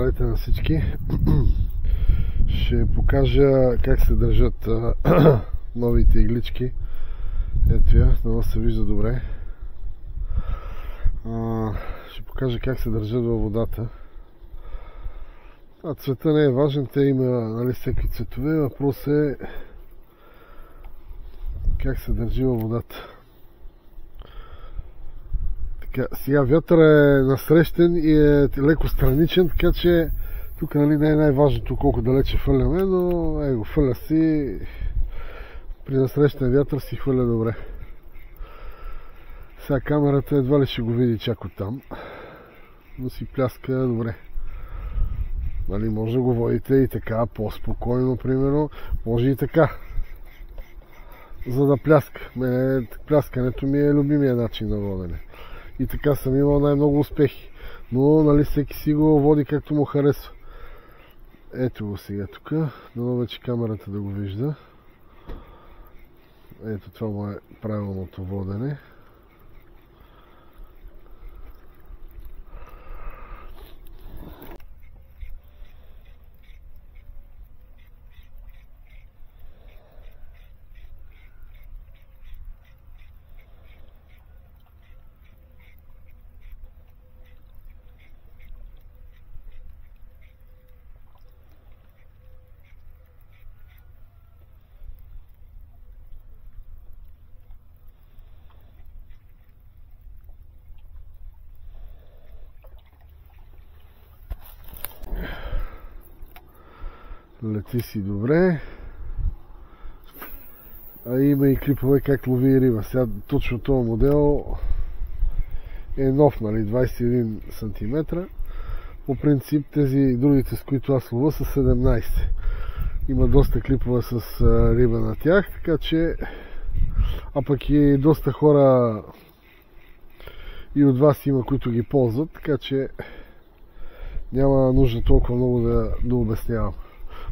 Здравейте на всички! Ще покажа как се държат новите иглички. Ето я, дано се вижда добре. Ще покажа как се държат във водата. Цвета не е важен, те има всеки цветове. Въпрос е как се държи във водата. Сега вятъра е насрещен и е леко страничен, така че тук не е най-важното колко далече хвърляме, но хвърля си. При насрещен вятър си хвърля добре. Сега камерата едва ли ще го види чак оттам, но си пляска добре. Може да го водите и така, по-спокойно, примерно. Може и така, за да пляска. Пляскането ми е любимия начин на водене. И така съм имал най-много успехи. Но всеки си го води както му харесва. Ето го сега тук. Дано вече камерата да го вижда. Ето това му е правилното водене. Лети си добре. Има и клипове как лови риба. Сега точно този модел е нов, 21 см. По принцип тези другите, с които аз лова, са 17. Има доста клипове с риба на тях, така че пък и доста хора и от вас има, които ги ползват, така че няма нужда толкова много да обяснявам.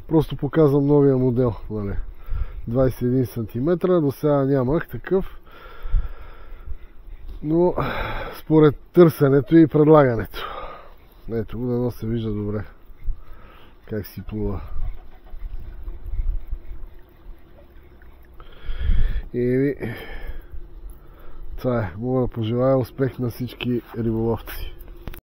Просто показвам новия модел, 21 см, до сега нямах такъв, но според търсенето и предлагането. Ето го, дано се вижда добре как си плува. И това е. Мога да пожелая успех на всички риболовци.